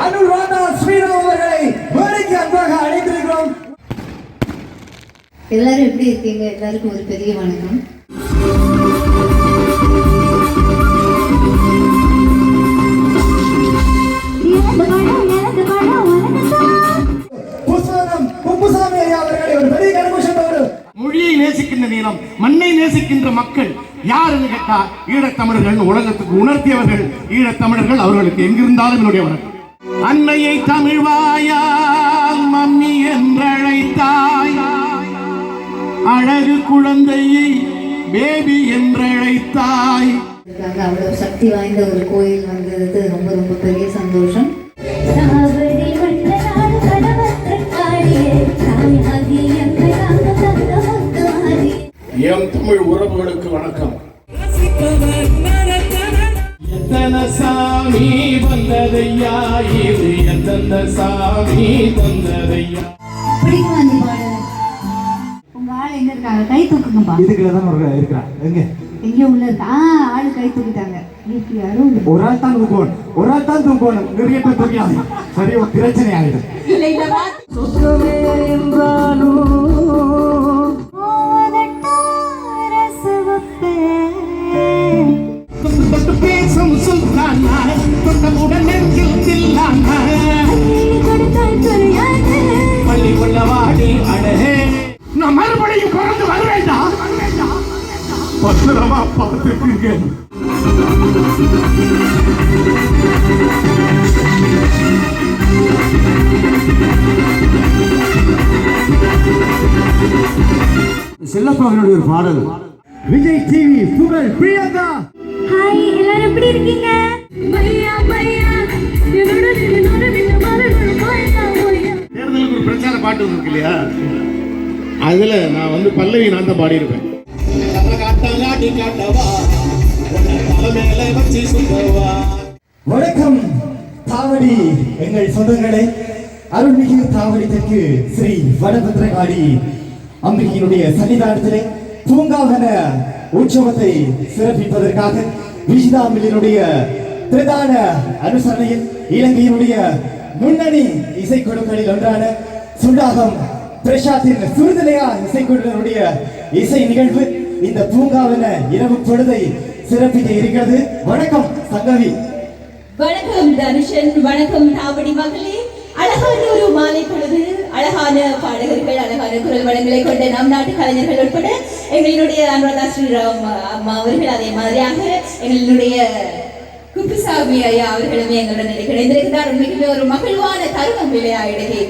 அனுராதா ஸ்ரீராம் அவர்களை மேடைக்கு அன்பாக அழைத்திருக்கிறோம். எல்லாரும் எப்படி இருக்கீங்க? எல்லாருக்கும் ஒரு பெரிய வணக்கம். மொழியை நேசிக்கின்ற நீளம், மண்ணை நேசிக்கின்ற மக்கள் யாருன்னு கேட்டா ஈழத்தமிழர்கள் உலகத்துக்கு உணர்த்தியவர்கள் ஈழத்தமிழர்கள். அவர்களுக்கு எங்கிருந்தாலும் என்னுடைய வணக்கம். அன்னையை தமிழ்வாயா மம்மி என்றழைத்தாய், அழகு குழந்தையை பேபி என்றழைத்தாய். அவ்வளவு சக்தி வாய்ந்த ஒரு கோயில் வந்தது ரொம்ப ரொம்ப பெரிய சந்தோஷம். எம் தமிழ் உறவுகளுக்கு வணக்கம். எத்தனை சாமி வந்ததையா, இது எந்தெந்த சாமி தந்ததையா. பிடிக்குமா அந்த பாடல்? உங்க ஆள் எங்க இருக்காங்க? கை தூக்குங்கப்பா. இதுக்குள்ளதான் இருக்கிறான். எங்க எங்க உள்ள இருக்கா? ஆள் கை தூக்கிட்டாங்க. யாரும் ஒரு ஆள் தான் தூக்கணும், ஒரு ஆள் தான் தூக்கணும். நிறைய பேர் தூக்கியாங்க. சரி, ஒரு பிரச்சனை ஆயிடும். பள்ளி கொள்ளவாடி அழகே, நான் மறுபடியும் பிறந்து வருவேண்டா. பத்திரமா பார்த்துக்குங்க. செல்லப்பாவினுடைய ஒரு பாடல். விஜய் டிவி புகழ் பிரியங்கா. ஹாய், எல்லாரும் எப்படி இருக்கீங்க? தேர்தலுக்கு ஒரு பிரச்சார பாட்டு இருக்கு இல்லையா, அதுல நான் வந்து பல்லவி நான் தான் பாடியிருப்பேன். வணக்கம் தாவடி எங்கள் சொந்தங்களே. அருள்மிகு தாவடி தெற்கு ஸ்ரீ வடபத்ரகாளி அம்பிகையினுடைய சன்னிதானத்திலே பூங்காவன உற்சவத்தை சிறப்பிப்பதற்காக விஜிதாமிலினுடைய பிரதான அனுசரணையில் இலங்கையினுடைய முன்னணி இசைக்குழுக்களில் ஒன்றான சுண்டாகம் பிரசாத்தின் சுருதலையா இசைக்குழுவினுடைய இசை நிகழ்வு இந்த பூங்காவன இரவு பொழுதை சிறப்பிக்க இருக்கிறது. வணக்கம் சங்கவி. வணக்கம் தனுஷன். வணக்கம் தாவடி மகளே. அழகான ஒரு மாலை பொழுது, அழகான பாடகர்கள், அழகான குரல் வளங்களை கொண்ட நம் நாட்டு கலைஞர்கள் உட்பட எங்களுடைய அனுராதா ஸ்ரீராம் அம்மா அவர்கள், அதே மாதிரியாக எங்களுடைய குப்புசாமி ஐயா அவர்களுமே எங்களுடன் கிடைந்திருக்கிறார். உண்மைக்குமே ஒரு மகிழ்வான தருணம் இல்லையா இடையே?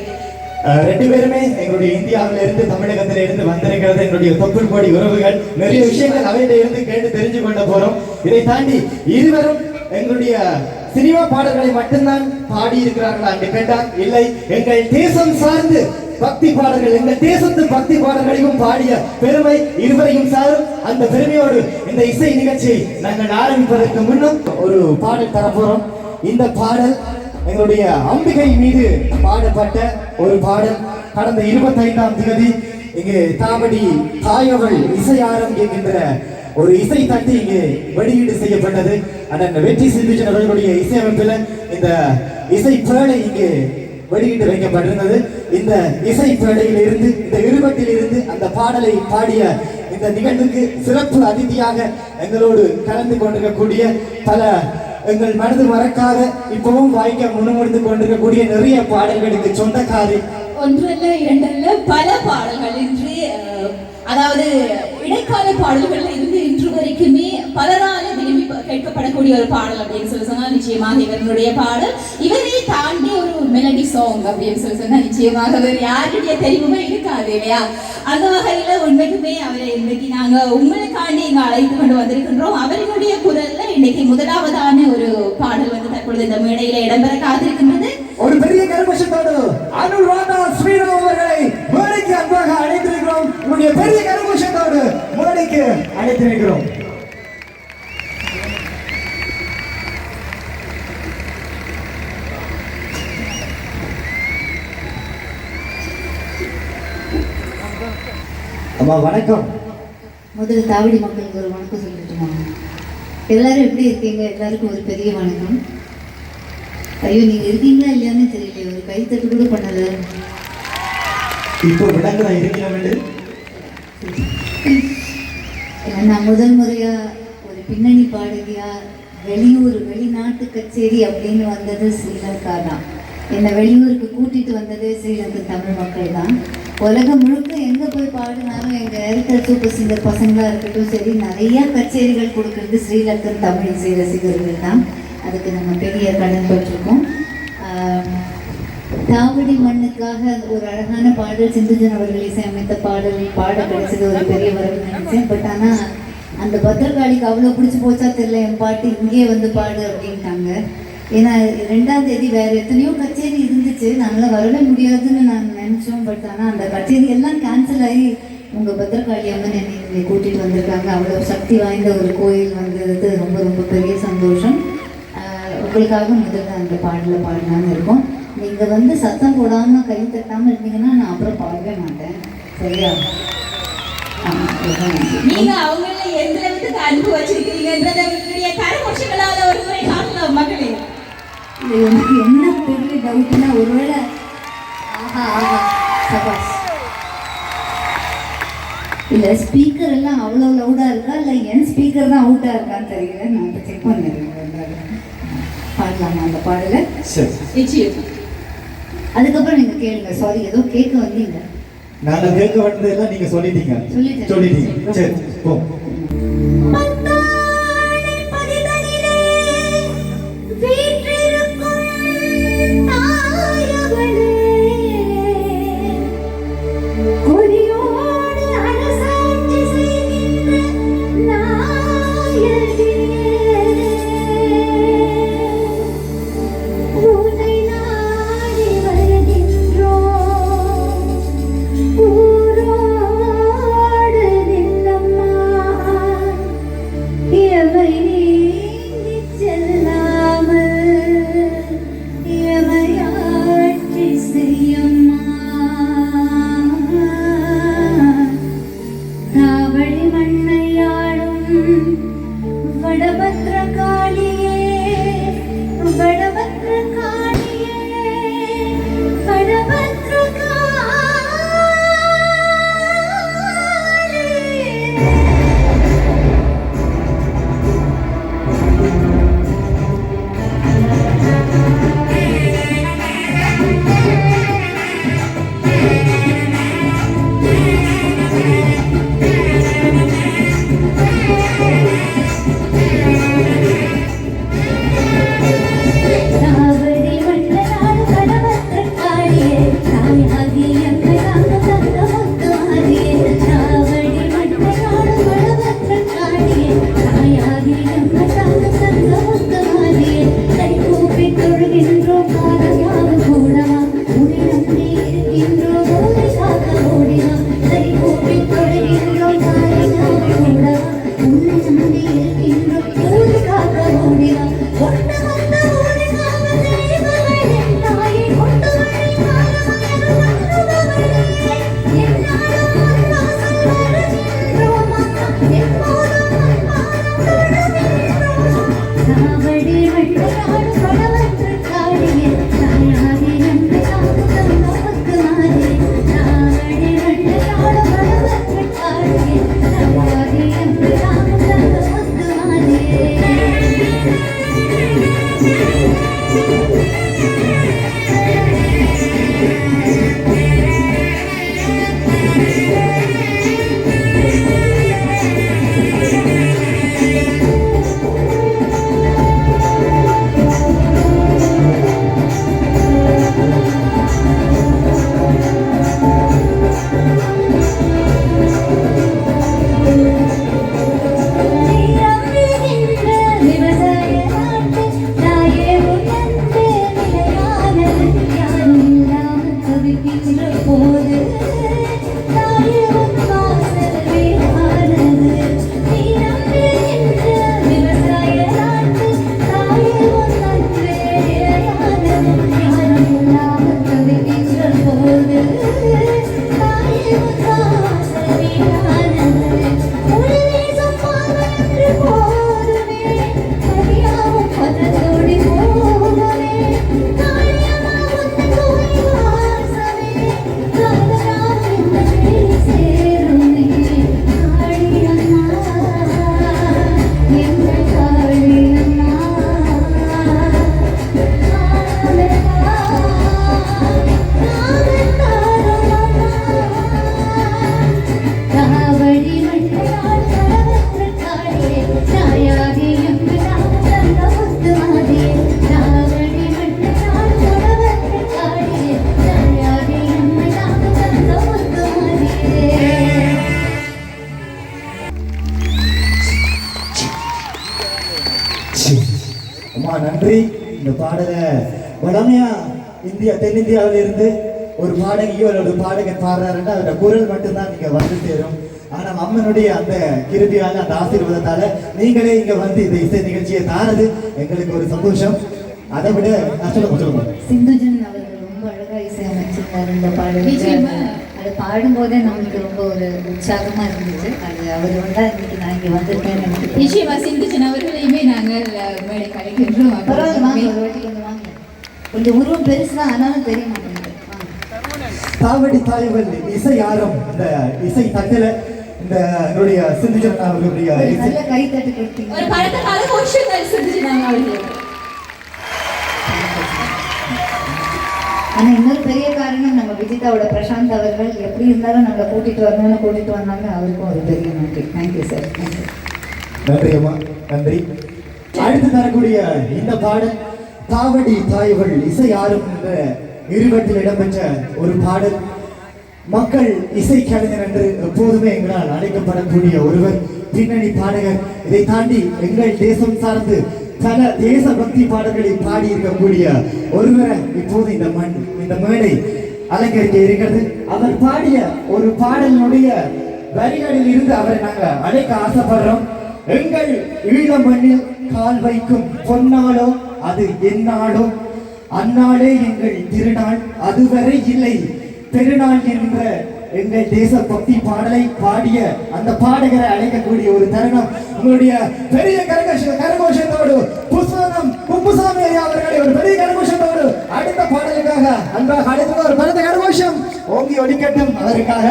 ரெண்டு பேருமே எங்களுடைய இந்தியாவில இருந்து தமிழகத்தில இருந்து வந்திருக்கிறது. எங்களுடைய தொப்புள் கோடி உறவுகள். நிறைய விஷயங்கள் அவையில இருந்து கேட்டு தெரிஞ்சு கொண்டு போறோம். இதை தாண்டி இருவரும் எங்களுடைய சினிமா பாடல்களை மட்டும்தான் பாடி இருக்கிறார்களா என்று கேட்டால் இல்லை, எங்கள் தேசம் சார்ந்து பக்தி பாடல்கள், எங்கள் தேசத்து பக்தி பாடல்களையும் பாடிய பெருமை இருவரையும் சாரும். அந்த பெருமையோடு இந்த இசை நிகழ்ச்சியை நாங்கள் ஆரம்பிப்பதற்கு முன்னும் ஒரு பாடல் தரப்போறோம். இந்த பாடல் எங்களுடைய அம்பிகை மீது பாடப்பட்ட ஒரு பாடல். கடந்த 25ஆம் தேதி இங்கு தாவடி தாயவள் இசையாரம் என்கின்ற ஒரு இசை தட்டி இங்கு வெளியீடு செய்யப்பட்டது. அண்ணன் வெற்றி சிந்துஜன் அவர்களுடைய இசையமைப்பில் இந்த இசை பேழை இங்கு வெளியீடு வைக்கப்பட்டிருந்தது. இந்த இசை பேழையில் இருந்து, இந்த இருபட்டில் இருந்து அந்த பாடலை பாடிய இந்த நிகழ்வுக்கு சிறப்பு அதிதியாக எங்களோடு கலந்து கொண்டிருக்கக்கூடிய பல எங்கள் மனது மறக்காத இப்பவும் வாய்க்க முன்னுமுடிந்து கொண்டிருக்கக்கூடிய நிறைய பாடல்களுக்கு சொந்தக்காரி. ஒன்றல்ல இரண்டல்ல பல பாடல்கள் இன்று, அதாவது இடைக்கால பாடல்கள்ல இருந்து இன்று வரைக்குமே பலரால விரும்பி கேட்கப்படக்கூடிய ஒரு பாடல் அப்படின்னு சொல்லி சொன்னா நிச்சயமாக இவருடைய பாடல். இவரை தாண்டி ஒரு மெலடி சாங் அப்படின்னு சொல்லி சொன்னா நிச்சயமாக அவர் யாருடைய தெரிவுமே இருக்காது இல்லையா? அந்த வகையில உண்மைக்குமே அவரை இன்னைக்கு நாங்க உங்களுக்காண்டி இங்க அழைத்து கொண்டு வந்திருக்கின்றோம். அவர்களுடைய குரல்ல இன்னைக்கு முதலாவதான ஒரு பாடல் வந்து தற்பொழுது இந்த மேடையில இடம்பெற காத்திருக்கின்றது. ஒரு பெரிய கரகோஷத்தோடு அனுராதா ஸ்ரீராம் அவர்களை மேடைக்கு அன்பாக அழைத்திருக்கிறோம். உங்களுடைய பெரிய கரகோஷத்தோடு மேடைக்கு அழைத்திருக்கிறோம். அம்மா வணக்கம். முதல்ல தாவடி மக்களுக்கு ஒரு வணக்கம் சொல்லிட்டுமா. எல்லாரும் எப்படி இருக்கீங்க? எல்லாருக்கும் ஒரு பெரிய வணக்கம். ஐயோ நீங்க இருக்கீங்களா இல்லையான்னு தெரியல, ஒரு கைத்தட்டு கூட பண்ணல. இப்போ விடங்களா இருக்கிறவங்க நான் முதல் முறையா ஒரு பின்னணி பாடகியா வெளிநாட்டு கச்சேரி அப்படின்னு வந்தது ஸ்ரீலங்கா தான். என்னை வெளியூருக்கு கூட்டிட்டு வந்தது ஸ்ரீலங்கா தமிழ் மக்கள் தான். உலகம் முழுக்க எங்கே போய் பாடினாலும் எங்கள் ஏர்டெல் சூப்பர் சிங்கர் பசங்களாக இருக்கட்டும் சரி, நிறையா கச்சேரிகள் கொடுக்கறது ஸ்ரீலங்கன் தமிழ் இசை ரசிகர்கள் தான். அதுக்கு நம்ம பெரிய கடன் பட்டிருக்கோம். தாவடி மண்ணுக்காக ஒரு அழகான பாடல் சிந்துஜன் அவர்கள் இசையமைத்த பாட கிடைச்சது ஒரு பெரிய வரவு நினைச்சேன். பட் ஆனால் அந்த பத்திரகாளிக்கு அவ்வளோ பிடிச்சி போச்சா தெரியல, என் பாட்டு இங்கேயே வந்து பாடு அப்படின்ட்டாங்க. ஏன்னா 2ஆம் தேதி வேறு எத்தனையோ கச்சேரி இருந்துச்சு, நாங்களாம் வரவே முடியாதுன்னு நாங்கள் நினச்சோம். பட் ஆனால் அந்த கச்சேரி எல்லாம் கேன்சல் ஆகி உங்கள் பத்திரகாளி அம்மன் என்னை கூட்டிகிட்டு வந்திருக்காங்க. அவ்வளோ சக்தி வாய்ந்த ஒரு கோயில் வந்தது ரொம்ப ரொம்ப பெரிய சந்தோஷம். உங்களுக்காக முதல்ல அந்த பாடலை பாடலான்னு இருக்கோம். நீங்கள் வந்து சத்தம் போடாமல் கை தட்டாமல் இருந்தீங்கன்னா நான் அப்புறம் பாடவே மாட்டேன், சரியா? நீங்க அவங்கள எந்த அளவுக்கு அன்பு வச்சிருக்கீங்கன்றத உங்களுடைய கரமோஷங்களால ஒரு முறை காட்டலாம் மக்களே. எனக்கு என்ன பெரிய டவுட்னா, ஒருவேளை சபாஸ் இல்லை ஸ்பீக்கர் எல்லாம் அவ்வளோ லவுடாக இருக்கா இல்லை என் ஸ்பீக்கர் தான் அவுட்டாக இருக்கான்னு தெரியல. நான் இப்போ செக் பண்ணிடுறேன். பாடலாமா அந்த பாடலை? நிச்சயம். அதுக்கப்புறம் நீங்கள் கேளுங்க. சாரி, ஏதோ கேட்க வந்தீங்க. நாங்கள் கேட்க வேண்டியதெல்லாம் நீங்க சொல்லிட்டீங்க. சரி போ. ஊரோடு நில்லம்மா பாடலை வளமையா தென்னிந்தியாவில இருந்து ஒரு பாடகியோ அல்லது ஒரு பாடகர் பாடுறாருன்னா அதோட குரல் மட்டும்தான் நீங்க வந்து சேரும். ஆனா அம்மனுடைய அந்த கிருபியால அந்த ஆசீர்வாதத்தால நீங்களே இங்க வந்து இந்த இசை நிகழ்ச்சியை தாரது எங்களுக்கு ஒரு சந்தோஷம். அதை விட சொல்லுங்க. சிந்துஜன் அவர்கள் ரொம்ப அழகா இசையமைச்சிருந்தார் இந்த பாடல். நிச்சயமா. அது பாடும்போதே நமக்கு ரொம்ப ஒரு உற்சாகமா இருந்துச்சு. அது அவர் வந்தா இன்னைக்கு நான் இங்க வந்திருக்கேன். எனக்கு நிச்சயமா சிந்துஜன் அவர்களையுமே நாங்கள் மேடை கலைக்கின்றோம். பரவாயில்ல, வாங்க ஒரு வாட்டி கொஞ்சம் வாங்க. கொஞ்சம் உருவம் பெருசுதான், ஆனாலும் தெரிய மாட்டேங்குது. தாவடி தாய்வல் இசை ஆரம் இந்த இசை தட்டில இந்த என்னுடைய சிந்துஜன் அவர்களுடைய நல்ல கை தட்டு கொடுத்தீங்க. ஒரு படத்தை கால கோஷங்கள் சிந்துஜன் அவர்கள். ஆனா இன்னொரு பெரிய காரணம் நம்ம விஜிதாவோட பிரசாந்த் அவர்கள் எப்படி இருந்தாலும் நம்மளை கூட்டிட்டு வந்தாங்க. அவருக்கும் ஒரு பெரிய நன்றி. Thank you sir. நன்றி அம்மா, நன்றி. அடுத்து தரக்கூடிய இந்த பாடல் தாவடி தாய்வள் இசை ஆறும் என்ற இருவட்டில் இடம்பெற்ற ஒரு பாடல். மக்கள் இசை கலைஞர் என்று எப்போதுமே எங்களால் அழைக்கப்படக்கூடிய ஒருவர், பின்னணி பாடகர். இதை தாண்டி எங்கள் தேசம் சார்ந்து பல தேசபக்தி பாடல்களை பாடி இருக்கக்கூடிய ஒருவரை இப்போது இந்த மேடை அலங்கரிக்க இருக்கிறது. அவர் பாடிய ஒரு பாடலினுடைய வரிகளில் இருந்து அவரை நாங்கள் அழைக்க ஆசைப்படுறோம். எங்கள் ஈழம் மண்ணில் கால் வைக்கும் பொன்னாளோ அது எந்நாளோ, அந்நாளே எங்கள் திருநாள், அதுவரை இல்லை பெருநாள் என்ற எங்கள் தேச பக்தி பாடலை பாடிய அந்த பாடகரை அழைக்கக்கூடிய ஒரு தருணம். உங்களுடைய பெரிய கரகோஷத்தோடு புஷ்பம் குப்புசாமி ஐயா அவர்களை ஒரு பெரிய கரகோஷத்தோடு அடுத்த பாடலுக்காக அன்பாக அழைத்து ஒரு பலத்த கரகோஷம் ஓங்கி ஒலிக்கட்டும் அதற்காக.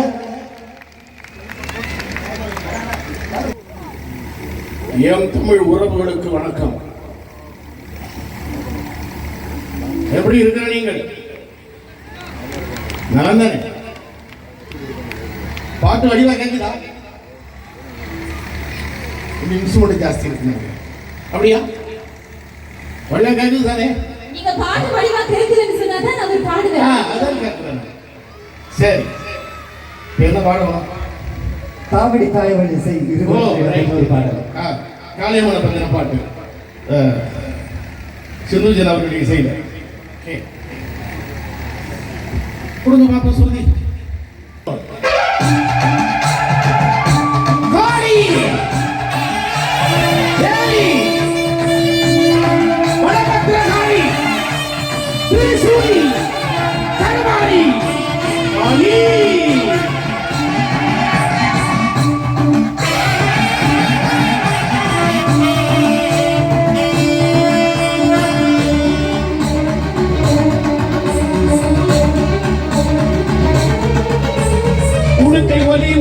எம் தமிழ் உறவுகளுக்கு வணக்கம். எப்படி இருக்கிற நீங்கள்? நலம் தானே? பாட்டு வடிவா கேட்குதா? இன்ஸ்ட்ருமெண்ட் ஜாஸ்தி இருக்கு அப்படியா? வடிவா கேட்குது தானே? நீங்க பாட்டு வடிவா கேட்குதுன்னு சொன்னா தான் அவர் பாடுவேன். அதான் கேட்குறேன். சரி, என்ன பாடுவோம்? தாவடி தாய்வள் இசை ஒரு பாடல். காளியம்மனை பத்தின பாட்டு சிந்துஜன் அவர்களுடைய இசையில கொடுங்க பாப்பா சொல்லி.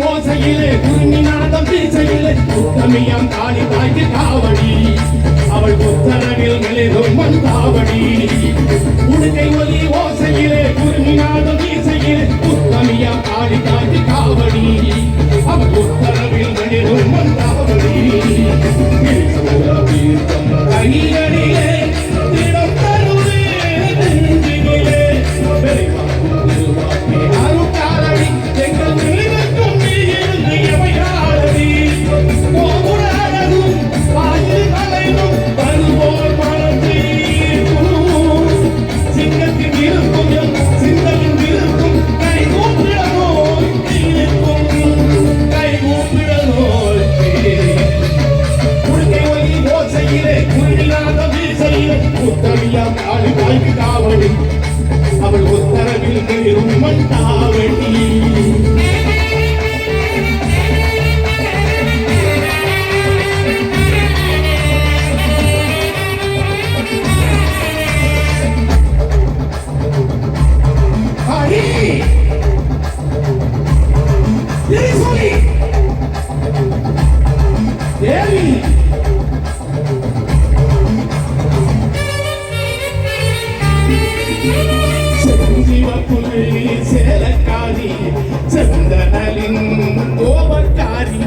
ஓசையிலே குருமி நாதம் வீசையிலே உத்தமியம் காளி தாய்க்கு காவடி, அவள் உத்தரவில் மெலிரும் மண் காவடி. உடுக்கை ஒலி ஓசையிலே குருமி நாதம் வீசையிலே உத்தமியம் காளி தாய்க்கு காவடி, அவள் உத்தரவில் மெலிரும் மண் காவடி. கைகளிலே திடம் தருவே நெஞ்சினிலே அருக்காரடி எங்கள் காவடி, அவள் உத்தரவில் மெலிரும் மண் காவடி. சேலக்காரி செந்தனலின் கோபக்காரி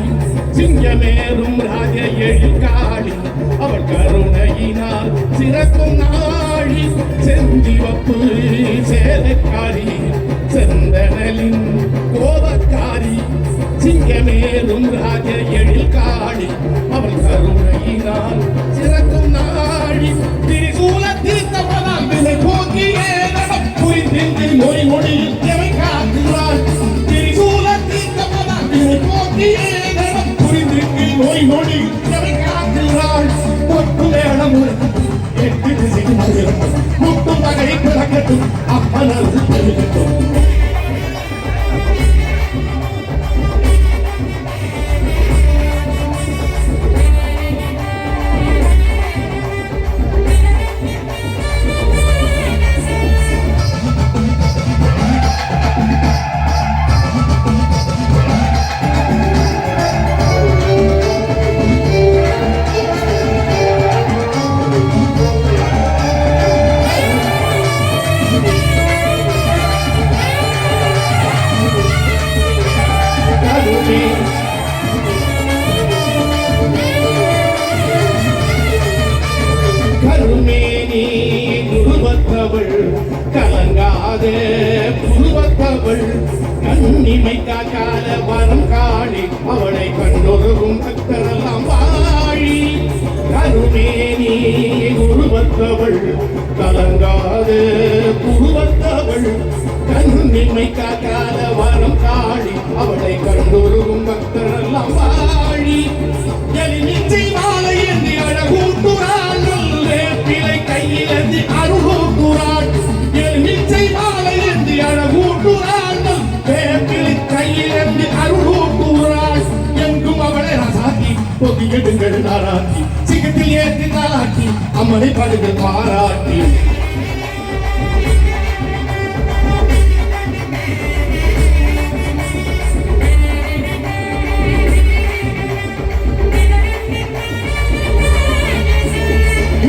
சிங்கமேறும் ராஜ எழில்காளி, அவள் கருணையினால் சிறக்கும் நாளி. செந்திவப்பு சேலக்காரி செந்தனலின் கோபக்காரி சிங்கமேறும் ராஜ எழில்காளி, அவள் கருணையினால் சிறக்கும் நாளி. திரிசூல தீர்த்தவள அவனது பெருகட்டும். கருமேனி குருவத்தவள் கலங்காத குருவத்தவள் கண்ணிமை காக்கால வரம் காணி அவளை கண்டொருகும் பக்தரெல்லாம் வாழி. கருமேனி குருவத்தவள் கலங்காத குருவத்தவள் கண்ணிமை காக்கால வரம் காணி அவளை கண்டொருகும் பக்தரெல்லாம் வாழி. எலிமிச்சை மாலை என்று அழகூட்டுறாள் பிழை கையிலிருந்து அருகூட்டுறாள். எலுமிச்சை மாலை என்று அழகூட்டுறாள் பிழை கையிலிருந்து அருகூட்டுறாள். எங்கும் அவளை ரசாக்கி பொதியெடுங்கள் நாராட்டி சிகத்தில் ஏற்றி தாராட்டி அம்மனை படுகள் பாராட்டி.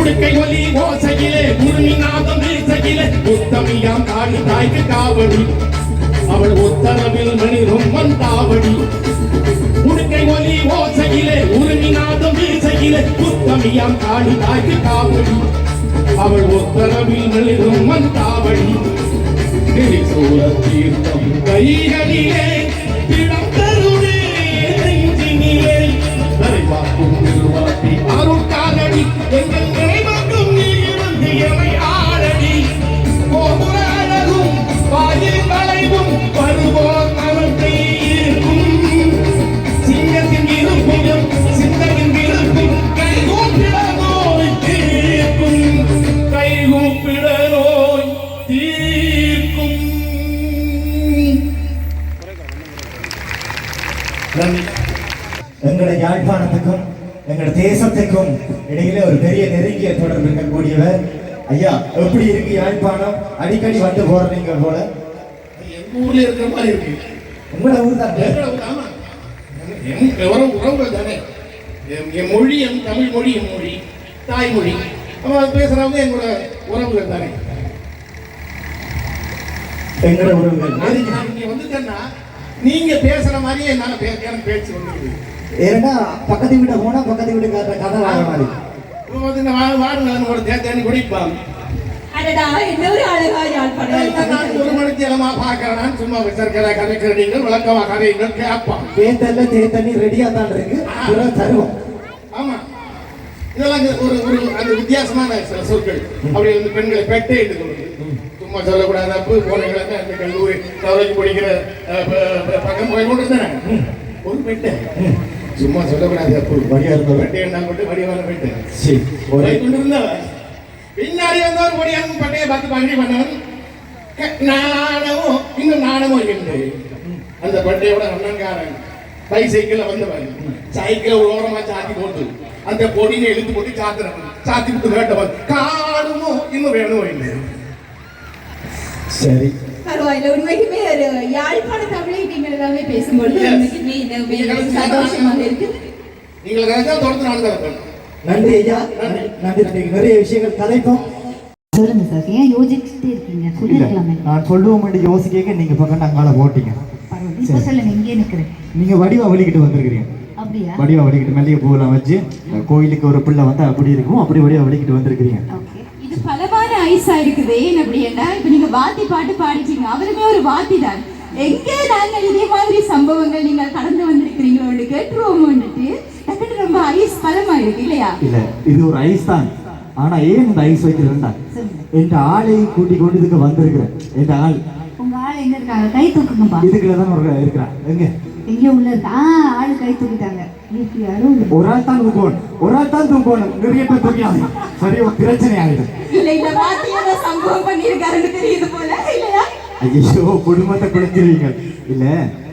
உடுக்கை ஒலி ஓசையிலே உருமி நாதம் வீசையிலே உத்தமியாம் காளி தாய்க்கு காவடி அவள் உத்தரவில் மணிரும் வந்தாவடி. உடுக்கை ஒலி ஓசையிலே உருமி நாதம் வீசையிலே உத்தமியாம் காளி தாய்க்கு காவடி அவள் உத்தரவில் மணிரும் வந்தாவடி. திரிசூல தீர்த்தம் கைகளிலே திடம் கருணே நெஞ்சினிலே தரைவாக்கும் திருவாட்டி அருட்காலடி எங்கள் நினைவாக்கும் நீ இருந்து எமை ஆளடி. கோபுர அழகும் வாயில் வளைவும் வருவோர் நலத்தை இருக்கும். சிங்கத்தின் இருப்பிலும் சிந்தையின் இருக்கும் கைகூப்பிட நோய் தீர்க்கும். கைகூப்பிட நோய் தீர்க்கும். எங்களை யாழ்ப்பாணத்துக்கும் எங்கள் தேசத்துக்கும் இடையில ஒரு பெரிய நெருங்கிய தொடர்பு இருக்கக்கூடியவர் ஐயா. எப்படி இருக்கு யாழ்ப்பாணம்? அடிக்கடி வந்து போறீங்க போல. எங்க ஊர்ல இருக்கிற மாதிரி இருக்கு. உங்களோட ஊர் தான். ஆமா, உறவுகள் தானே. என் மொழி என் தமிழ் மொழி என் மொழி தாய்மொழி. அவன் பேசுறவங்க எங்களோட உறவுகள் தானே. எங்களோட உறவுகள் நீங்க வந்துட்டேன்னா நீங்க பேசுற மாதிரியே என்னால எனக்கு பேச்சு வந்துருது. ஏன்னா பக்கத்து வீட்டை போனா பக்கத்து வீட்டுக்கார கதை வாழ மாதிரி வாருங்க தேர்தல் குடிப்பாங்க. அடடா என்ன ஒரு அழகா யாழ்ப்பாணம். ஒரு மணிக்கு எல்லாம் பாக்குறேன் சும்மா விசாரிக்கிற கதைக்கிறீங்க விளக்கமா கதைங்க கேட்பான். தேர்தல்ல தேர்தண்ணி ரெடியா தான் இருக்கு தருவோம். ஆமா, இதெல்லாம் ஒரு ஒரு அந்த வித்தியாசமான சில சொற்கள். அப்படி வந்து பெண்களை பெட்டை என்று சொல்லுது. சும்மா சொல்லக்கூடாது. அப்போ போனீங்களா அந்த கல்லூரி கவலைக்கு படிக்கிற பக்கம் போய் கொண்டு இருந்தாங்க. ஒரு பெட்டை சும்மா சொல்லக்கூடாது. அப்போ வடிவா இருந்த பெட்டை என்ன கொண்டு வடிவான பெட்டை ஒரே கொண்டு இருந்தவன் பின்னாடி வந்தவர் பொடியானும் பட்டையை பார்த்து பங்கி பண்ணவன் நாணமோ இன்னும் நாணமோ என்று அந்த பட்டையோட அண்ணன்காரன் பைசைக்கிள் வந்தவன் சைக்கிளை ஒரு ஓரமா சாத்தி போட்டு அந்த பொடியை இழுத்து போட்டு சாத்துறவன் சாத்தி விட்டு கேட்டவன் காணுமோ இன்னும் வேணுமோ இல்லை. சரி, பரவாயில்ல. உண்மைக்குமே ஒரு யாழ்ப்பாண தமிழை நீங்கள் எல்லாமே பேசும்பொழுது உண்மைக்குமே சந்தோஷமாக இருக்கு. நீங்கள் தொடர்ந்து நான் நன்றி ஐயா. நன்றி. நிறைய விஷயங்கள் கதைப்போம். சொல்லுங்க சார், ஏன் யோசிச்சுட்டே இருக்கீங்க? சொல்லிருக்கலாமே. நான் சொல்லுவோம் மட்டும் யோசிக்க நீங்க பக்கம் அங்கால போட்டீங்க. இப்ப சொல்லுங்க, இங்கே நிக்கிறேன். நீங்க வடிவா வலிக்கிட்டு வந்திருக்கிறீங்க. அப்படியா? வடிவா வலிக்கிட்டு மல்லிகை பூவெல்லாம் வச்சு கோயிலுக்கு ஒரு பிள்ளை வந்து அப்படி இருக்கும், அப்படி வடிவா வலிக்கிட்டு வந்திருக்கிறீங்க. இது பலமான ஐஸா இருக்குது. ஏன் அப்படின்னா இப்ப நீங்க வாத்தி பாட்டு பாடிட்டீங்க, அவருமே ஒரு வாத்தி தான். எங்கே நாங்கள் இதே மாதிரி சம்பவங்கள் நீங்கள் கடந்து வந்திருக்கிறீங்களோ கேட்டுருவோம் வந்துட்டு டக்குனு ரொம்ப ஐஸ் பலமா இருக்கு இல்லையா? இல்ல, இது ஒரு ஐஸ் தான். ஆனா ஏன் இந்த ஐஸ் வைக்கிறேன்டா, என் ஆளை கூட்டி கொண்டு இதுக்கு வந்திருக்கிறேன். என் ஆள், உங்க ஆள் எங்க இருக்காங்க? கை தூக்குங்கப்பா. இதுக்குள்ளதான் ஒரு இருக்கிறான். எங்க எங்க உள்ள இருக்கா? ஆளு கை தூக்கிட்டாங்க. ஒரு ஆள் தான் தூக்கணும், ஒரு ஆள் தான் தூக்கணும். நிறைய பேர் தூக்கியாங்க. சரி, ஒரு பிரச்சனை ஆகிடும். இல்ல இந்த வாத்தியோட சம்பவம் பண்ணிருக்காருன்னு தெரியுது போல. இல்ல ஐயோ குடும்பத்தை குழச்சிருவீங்க. இல்ல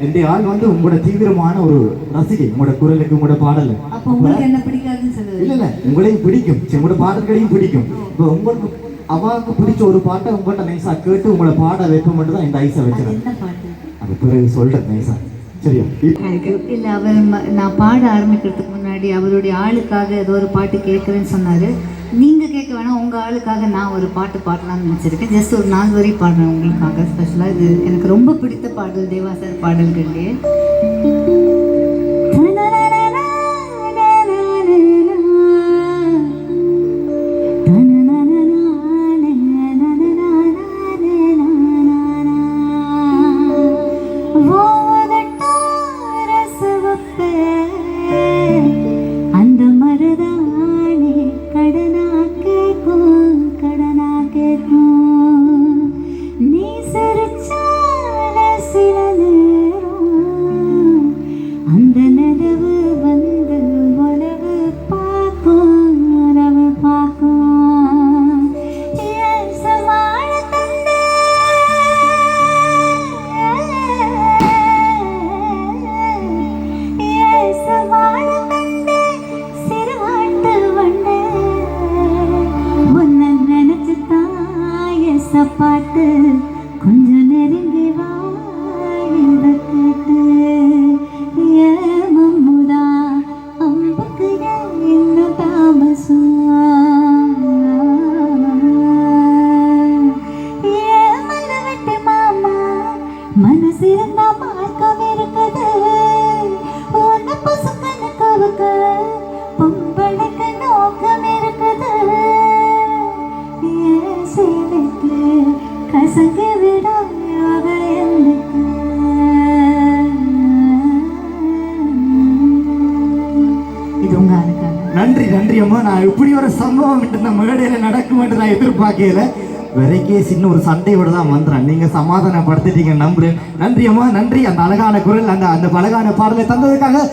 இந்த ஆள் வந்து உங்களோட தீவிரமான ஒரு ரசிகை, உங்களோட குரலுக்கு உங்களோட பாடல். அப்ப உங்களுக்கு என்ன பிடிக்காதுன்னு சொல்லுது? இல்ல இல்ல உங்களையும் பிடிக்கும், உங்களோட பாடல்களையும் பிடிக்கும். இப்போ உங்களுக்கு அவாவுக்கு பிடிச்ச ஒரு பாட்டை உங்கள்கிட்ட நைஸா கேட்டு உங்களை பாட வைப்ப மட்டும் தான் இந்த ஐஸை அது வச்சுறேன். என்ன பாட்டு? அது பிறகு சொல்றேன் நைஸா, சரியா? இல்ல அவர் நான் பாட ஆரம்பிக்கிறதுக்கு முன்னாடி அவருடைய ஆளுக்காக ஏதோ ஒரு பாட்டு கேட்குறேன்னு சொன்னாரு. நீங்க கேட்க வேணாம், உங்க ஆளுக்காக நான் ஒரு பாட்டு பாடலாம்னு நினைச்சிருக்கேன். ஜஸ்ட் ஒரு 4 வரி பாடுறேன் உங்களுக்காக ஸ்பெஷலா. இது எனக்கு ரொம்ப பிடித்த பாடல், தேவா சார் பாடல்கள்லயே. அந்த மருதாணி கடனா கேக்கும் நீ சிரிச்சால சில நேரம் அந்த நிலவு வந்து உறவு பார்க்கும் ஏன் சவாழ தந்தே ஏன் சவாழ தந்தே சிறுவாட்டு வண்டே உன்னை நினைச்சு தாய சப்பாட்டு கொஞ்சம் நெருங்கி வாய்ந்த கேட்டு ஏமுதா அம்புக்கு இன்னும் தாமசம் ஏமல்ல வெட்டி மாமா மனசிருந்தா மார்க்கம் இருக்குது உன்னை பசுக்கன்னு கவுக்க பொம்பளைக்கு நோக்கம் இருக்குது ஏன் சேவைக்கு கசங்க விடும் யோக எனக்கு இது உங்க ஆளுக்காக. நன்றி நன்றி அம்மா. நான் இப்படி ஒரு சம்பவம் இந்த மேடையில நடக்கும் என்று நான் எதிர்பார்க்கல. வரைக்கே சின்ன ஒரு சண்டையோட தான் வந்துறேன். நீங்க சமாதானப்படுத்திட்டீங்க நம்புறேன். நன்றி அம்மா, நன்றி. அந்த அழகான குரல், அந்த அந்த அழகான பாடலை தந்ததுக்காக.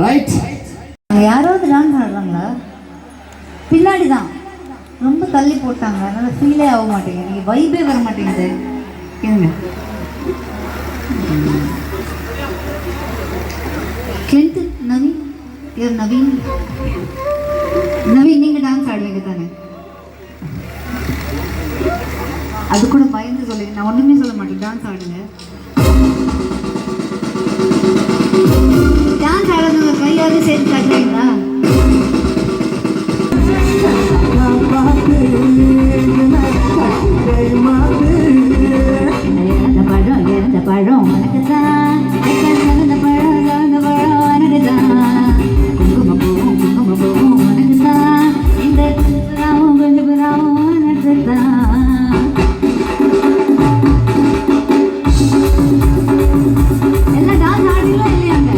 ரைட். யாராவது டான்ஸ் ஆடுறாங்களா? பின்னாடி தான் ரொம்ப தள்ளி போட்டாங்க, அதனால ஃபீலே ஆக மாட்டேங்குது, நீங்கள் வைபே வர மாட்டேங்குது. இருங்க. கிளின்ட், நவீன், யார் நவீன்? நவீன் நீங்கள் டான்ஸ் ஆடுவீங்க தானே? அது கூட பயந்து சொல்லுங்க, நான் ஒன்றுமே சொல்ல மாட்டேன், டான்ஸ் ஆடுங்க. டான்ஸ் ஆடுறவங்க கையாவது சேர்த்து காட்டுறீங்களா? எந்த பழம் உனக்கு தான், அந்த பழம் உனக்கு தான், குங்கும பூவும் உனக்கு தான், இந்த புறாவும் கொஞ்சம் புறாவும் உனக்கு தான். எல்லாம் டான்ஸ் ஆடுறீங்களா இல்லையாங்க?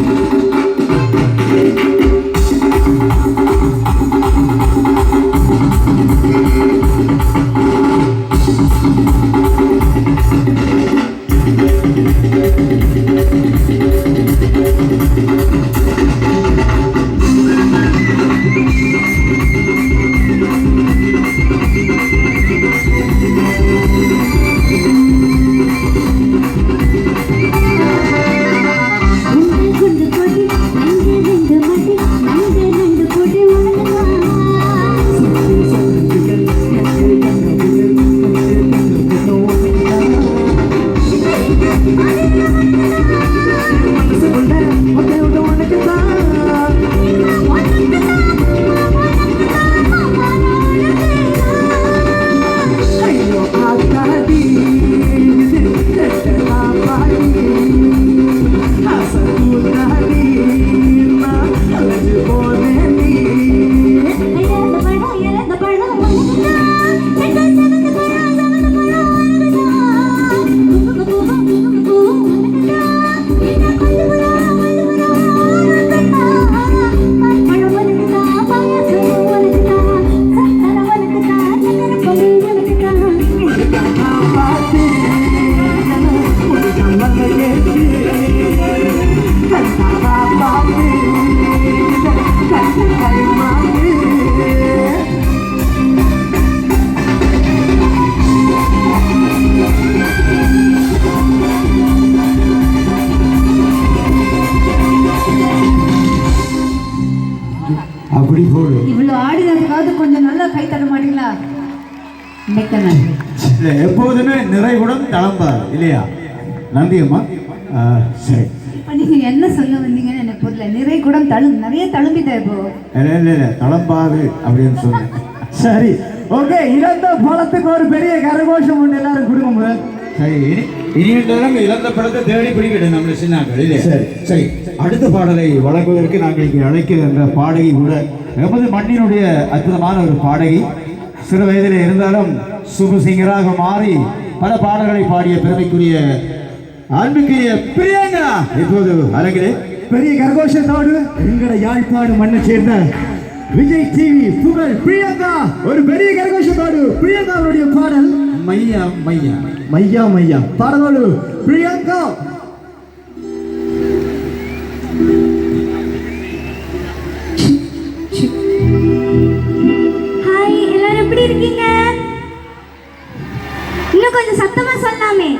அப்படி போடு. இவ்வளோ ஆடினதுக்காவது கொஞ்சம் நல்லா கை தர மாட்டீங்களா? இல்லை, எப்போதுமே நிறைகுடம் தளம்பாது இல்லையா? நன்றி அம்மா. சரி, நீங்க என்ன சொல்ல வந்தீங்கன்னு எனக்கு புரியல. நிறை கூட நிறைய தழும்பிட்டா இப்போ. இல்லை தளம்பாது அப்படின்னு சொன்னேன். சரி, ஓகே. இழந்த பழத்துக்கு ஒரு பெரிய கரகோஷம் உண்டு, எல்லாரும் கொடுங்க. சரி, இனியும் இழந்த பழத்தை தேடி பிடிக்கட்டும் நம்மள சின்னாக்கள் இல்லையா? சரி சரி. அடுத்த பாடலை வழங்குவதற்கு நாங்கள் இங்கே அழைக்கிற பாடகி கூட எமது மண்ணினுடைய அற்புதமான ஒரு பாடகி. சிறு வயதில் இருந்தாலும் சுப சிங்கராக மாறி பல பாடல்களை பாடிய பெருமைக்குரிய அன்புக்குரிய பிரியங்கா இப்போது அரங்கிலே பெரிய கரகோஷத்தோடு எங்களை யாழ்ப்பாடு மண்ணை சேர்ந்த விஜய் டிவி புகழ் பிரியங்கா ஒரு பெரிய கரகோஷத்தோடு பிரியங்காவுடைய பாடல் மையா மையா மையா மையா பாடலோடு பிரியங்கா. ஹாய், எல்லாரும் எப்படி இருக்கீங்க? இன்னும் கொஞ்சம் சத்தமா சொல்லாமே.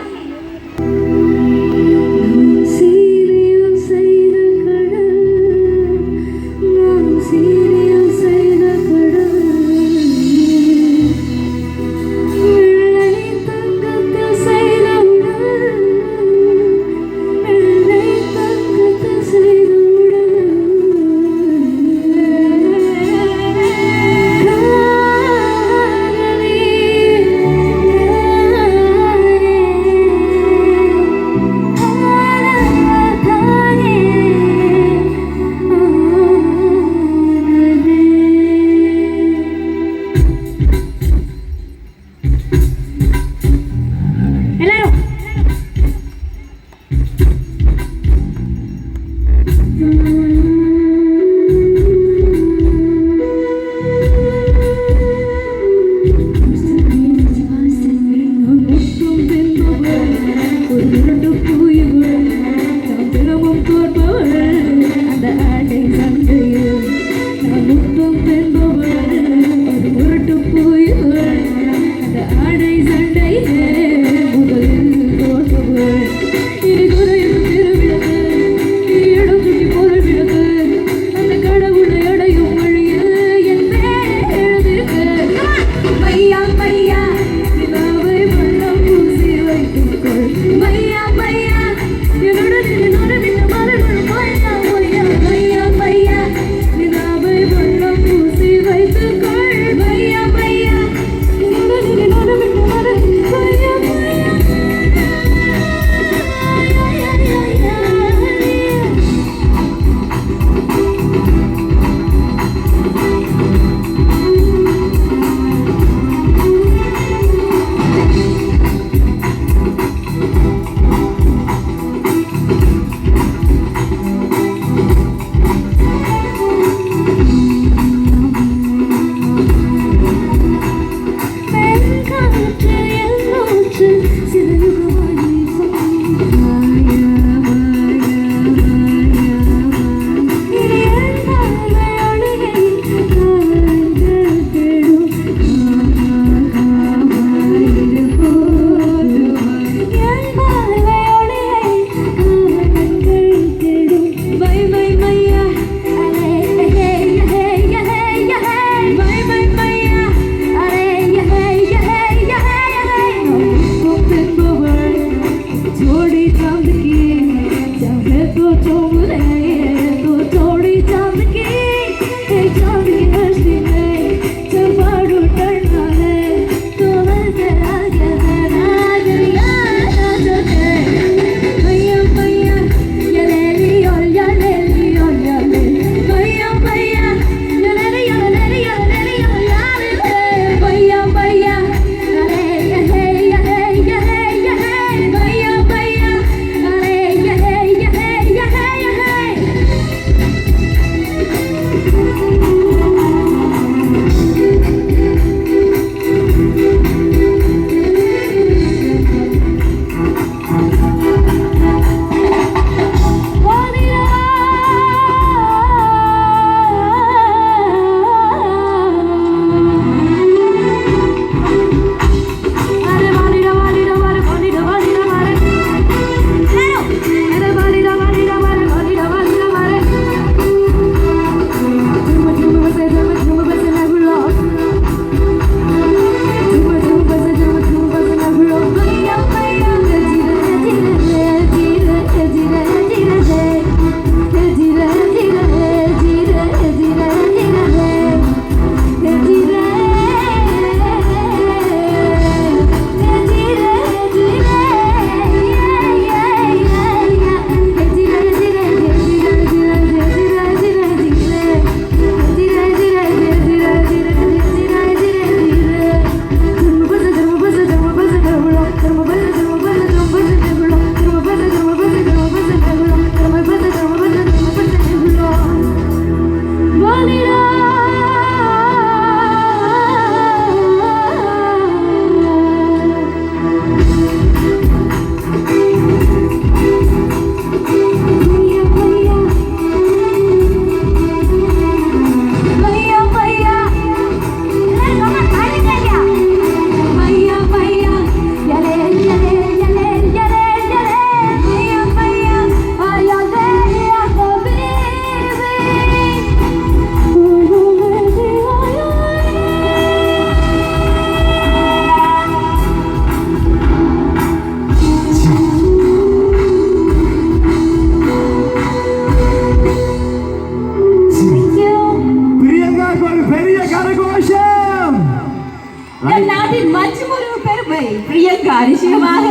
பிரியங்கா நிச்சயமாக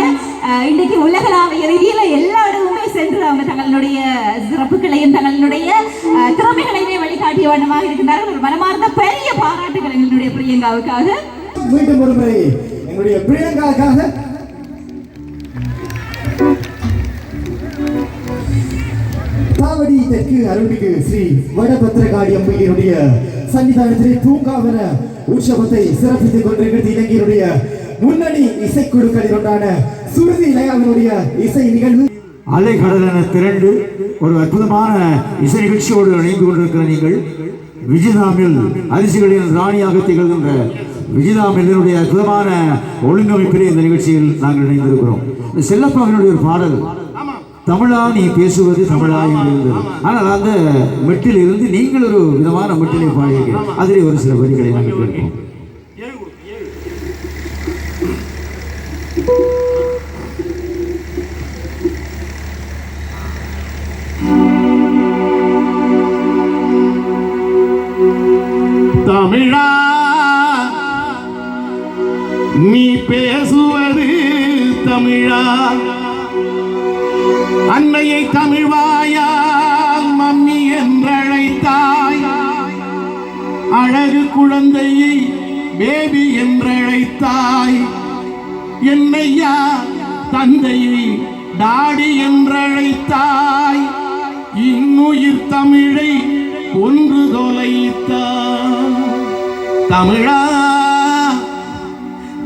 இன்றைக்கு உலகளாவிய ரீதியில எல்லா இடமுமே சென்று அவங்க தங்களுடைய சிறப்புகளையும் தங்களுடைய திறமைகளையுமே வழிகாட்டிய வண்ணமாக இருக்கின்றார்கள். ஒரு மனமார்ந்த பெரிய பாராட்டுகள் எங்களுடைய பிரியங்காவுக்காக. மீண்டும் ஒரு முறை எங்களுடைய பிரியங்காவுக்காக. காவடி தெற்கு அருள்மிகு ஸ்ரீ வடபத்திரகாளி அம்பிகையினுடைய சன்னிதானத்திலே பூங்காவன உற்சவத்தை சிறப்பித்துக் கொண்டிருக்கிறது இலங்கையினுடைய முன்னணி இசைக்குழுக்களில் ஒன்றான சுருதி லயாவினுடைய இசை நிகழ்வு. அலைக்கடல் என திரண்டு ஒரு அற்புதமான இசை நிகழ்ச்சியோடு இணைந்து கொண்டிருக்கிற நீங்கள் விஜயதாமில் அரிசிகளின் ராணியாக திகழ்கின்ற விஜயதாமிலுடைய அற்புதமான ஒழுங்கமைப்பிலே இந்த நிகழ்ச்சியில் நாங்கள் இணைந்திருக்கிறோம். செல்லப்பாவினுடைய ஒரு பாடல் தமிழா நீ பேசுவது தமிழா என்று இருந்தது. ஆனால் அந்த மெட்டில் இருந்து நீங்கள் ஒரு விதமான மெட்டிலை பாடியிருக்கிறோம். அதிலே ஒரு சில வரிகளை நாங்கள் கேட்போம். தமிழா நீ பேசுவது தமிழா, அன்னையை தமிழ்வாயால் மம்மி என்றழைத்தாய், அழகு குழந்தையை பேபி என்றழைத்தாய், என்னையா தந்தையை டாடி என்றழைத்தாய், இன்னுயிர் தமிழை ஒன்று தொலைத்தாய். தமிழா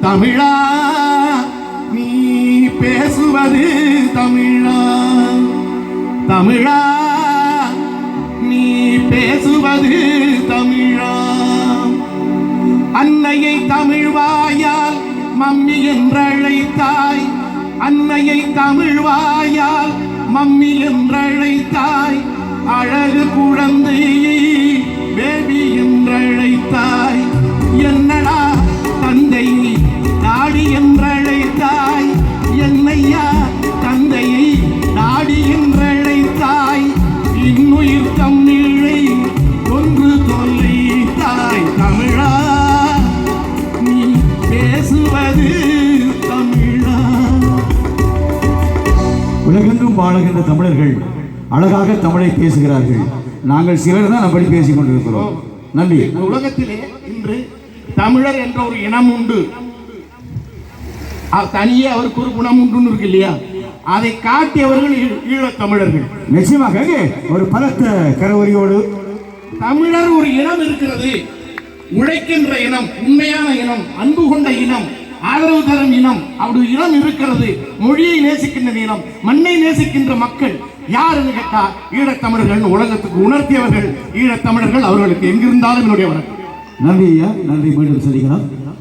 தமிழா நீ பேசுவது தமிழா, தமிழா நீ பேசுவது தமிழா, அன்னையை தமிழ்வாயால் மம்மி என்றழைத்தாய், அன்னையை தமிழ்வாயால் மம்மி என்றழைத்தாய், அழகு குழந்தையை பேபி என்றழைத்தாய், என்னடா தந்தையை நாடி என்றழைத்தாய், என்னையா தந்தையை நாடி என்றழைத்தாய், இன்னுயிர் தமிழை ஒன்று தொலைத்தாய். தமிழா நீ பேசுவது தமிழா. உலகெங்கும் வாழுகின்ற தமிழர்கள் அழகாக தமிழை பேசுகிறார்கள். நாங்கள் சிலர் தான் அப்படி பேசிக் கொண்டிருக்கிறோம். நன்றி. உலகத்திலே இன்று தமிழர் என்ற ஒரு இனம் உண்டு. தனியே அவருக்கு ஒரு குணம் உண்டு இருக்கு இல்லையா? அதை காட்டியவர்கள் ஈழத் தமிழர்கள். நிச்சயமாக ஒரு பலத்த கரவரியோடு தமிழர் ஒரு இனம் இருக்கிறது, உழைக்கின்ற இனம், உண்மையான இனம், அன்பு கொண்ட இனம், ஆதரவு தரும் இனம், அப்படி இனம் இருக்கிறது. மொழியை நேசிக்கின்ற இனம், மண்ணை நேசிக்கின்ற மக்கள் யாருன்னு கேட்டா ஈழத்தமிழர்கள் உலகத்துக்கு உணர்த்தியவர்கள் ஈழத்தமிழர்கள். அவர்களுக்கு எங்கிருந்தாலும் என்னுடைய வணக்கம். நன்றி ஐயா, நன்றி. மீண்டும் சந்திக்கலாம்.